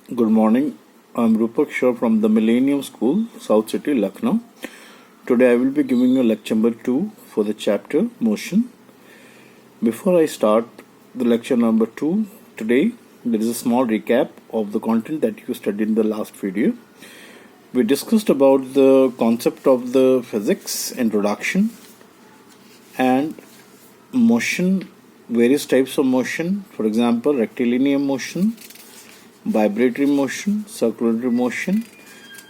Good morning. I'm Rupak Shah from the Millennium School, South City, Lucknow. Today I will be giving you lecture number 2 for the chapter Motion. Before I start the lecture number 2, today there is a small recap of the content that you studied in the last video. We discussed about the concept of the physics, introduction, and motion, various types of motion, for example, rectilinear motion, vibratory motion, circulatory motion.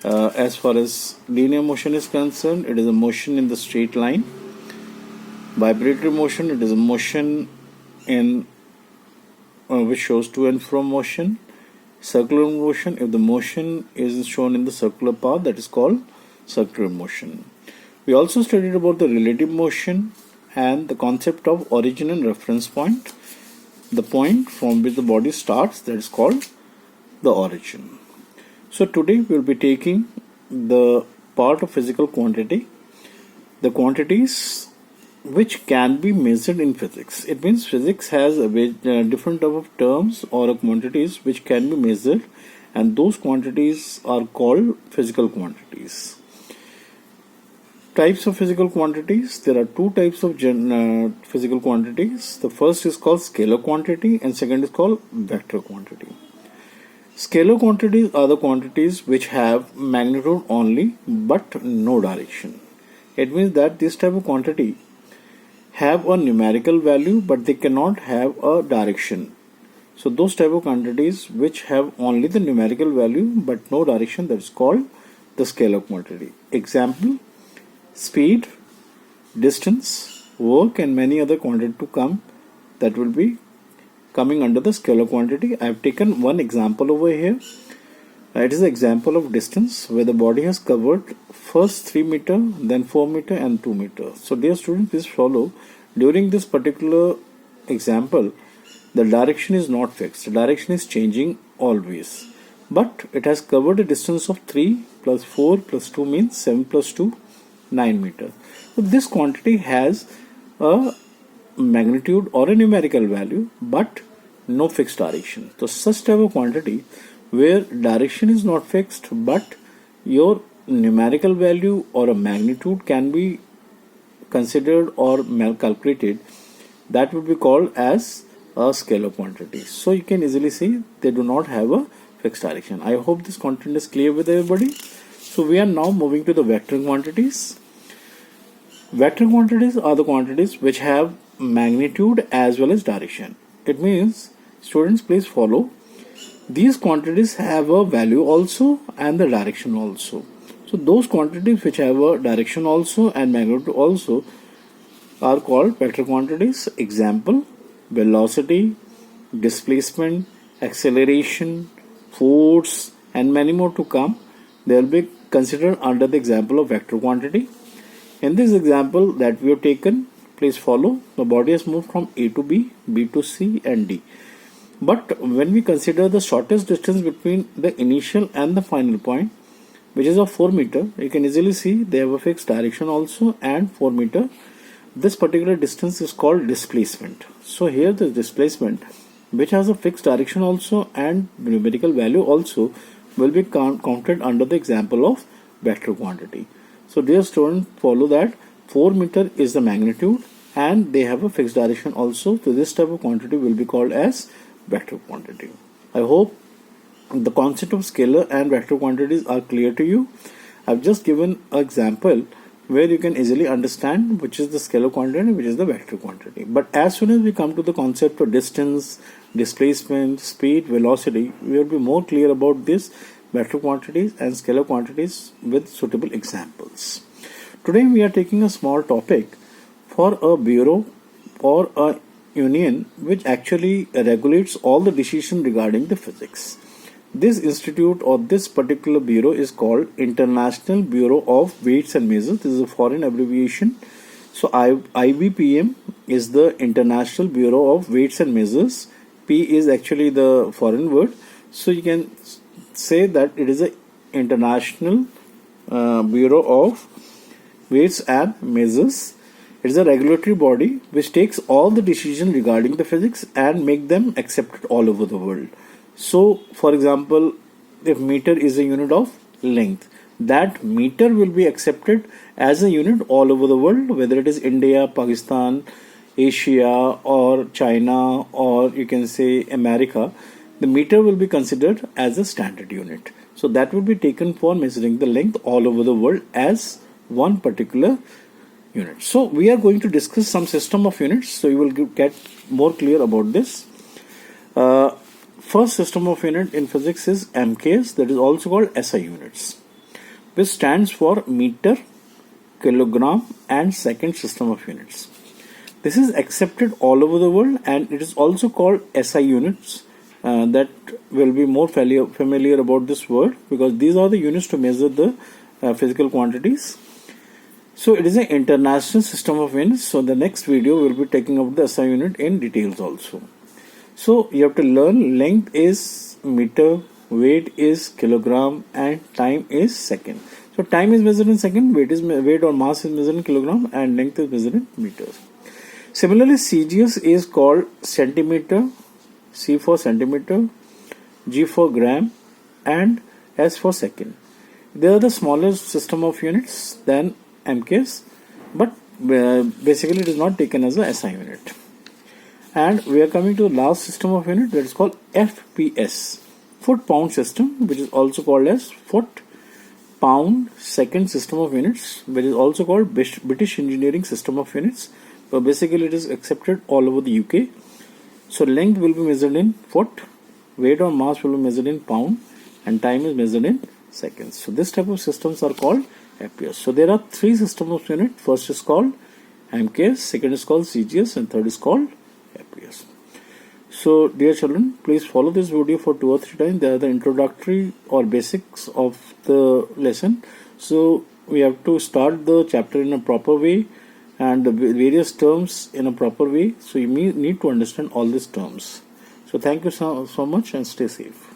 As far as linear motion is concerned, it is a motion in the straight line. Vibratory motion, it is a motion in which shows to and from motion. Circular motion, if the motion is shown in the circular path, that is called circular motion. We also studied about the relative motion and the concept of origin and reference point. The point from which the body starts, that is called the origin. So today we will be taking the part of physical quantity, the quantities which can be measured in physics. It means physics has a different type of terms or quantities which can be measured, and those quantities are called physical quantities. Types of physical quantities. There are two types of physical quantities. The first is called scalar quantity and second is called vector quantity. Scalar quantities are the quantities which have magnitude only but no direction. It means that this type of quantity have a numerical value but they cannot have a direction. So those type of quantities which have only the numerical value but no direction, that is called the scalar quantity. Example: speed, distance, work, and many other quantities to come that will be coming under the scalar quantity. I have taken one example over here. It is an example of distance where the body has covered first 3 meter, then 4 meter and 2 meter. So dear students, please follow. During this particular example, the direction is not fixed. The direction is changing always. But it has covered a distance of 3 plus 4 plus 2 means 7 plus 2, 9 meter. So this quantity has a magnitude or a numerical value but no fixed direction. So such type of quantity where direction is not fixed but your numerical value or a magnitude can be considered or calculated, that would be called as a scalar quantity. So you can easily see they do not have a fixed direction. I hope this content is clear with everybody. So we are now moving to the vector quantities. Vector quantities are the quantities which have magnitude as well as direction. It means, students, please follow, these quantities have a value also and the direction also. So those quantities which have a direction also and magnitude also are called vector quantities. Example: velocity, displacement, acceleration, force, and many more to come. They will be considered under the example of vector quantity. In this example that we have taken, please follow, the body has moved from A to B, B to C and D. But when we consider the shortest distance between the initial and the final point, which is of 4 meter, you can easily see they have a fixed direction also and 4 meter. This particular distance is called displacement. So here the displacement, which has a fixed direction also and numerical value also, will be counted under the example of vector quantity. So dear students, follow that 4 meter is the magnitude and they have a fixed direction also. So this type of quantity will be called as vector quantity. I hope the concept of scalar and vector quantities are clear to you. I've just given an example where you can easily understand which is the scalar quantity and which is the vector quantity. But as soon as we come to the concept of distance, displacement, speed, velocity, we will be more clear about this vector quantities and scalar quantities with suitable examples. Today we are taking a small topic for a bureau or a union which actually regulates all the decisions regarding the physics. This institute or this particular bureau is called International Bureau of Weights and Measures. This is a foreign abbreviation. So IBPM is the International Bureau of Weights and Measures. P is actually the foreign word. So you can say that it is a International Bureau of Weights and Measures. It is a regulatory body which takes all the decisions regarding the physics and make them accepted all over the world. So, for example, if meter is a unit of length, that meter will be accepted as a unit all over the world, whether it is India, Pakistan, Asia, or China, or you can say America. The meter will be considered as a standard unit. So that will be taken for measuring the length all over the world as one particular unit. So we are going to discuss some system of units, so you will get more clear about this. First system of unit in physics is MKs, that is also called SI units, which stands for meter, kilogram and second system of units. This is accepted all over the world, and it is also called SI units. That will be more familiar about this word, because these are the units to measure the physical quantities. So it is an international system of units. So the next video will be taking up the SI unit in details also. So you have to learn length is meter, weight is kilogram, and time is second. So time is measured in second, weight or mass is measured in kilogram, and length is measured in meters. Similarly, CGS is called centimeter, C for centimeter, G for gram, and S for second. They are the smallest system of units than MKs, but basically it is not taken as a SI unit. And we are coming to the last system of unit, that is called FPS, foot pound system, which is also called as foot pound second system of units, which is also called British engineering system of units. So basically it is accepted all over the UK. So length will be measured in foot, weight or mass will be measured in pound, and time is measured in seconds. So this type of systems are called FPS. So there are three systems of unit. First is called MKS, second is called CGS, and third is called FPS. So dear children, please follow this video for 2 or 3 times. They are the introductory or basics of the lesson. So we have to start the chapter in a proper way, and the various terms in a proper way. So you need to understand all these terms. So thank you so much, and stay safe.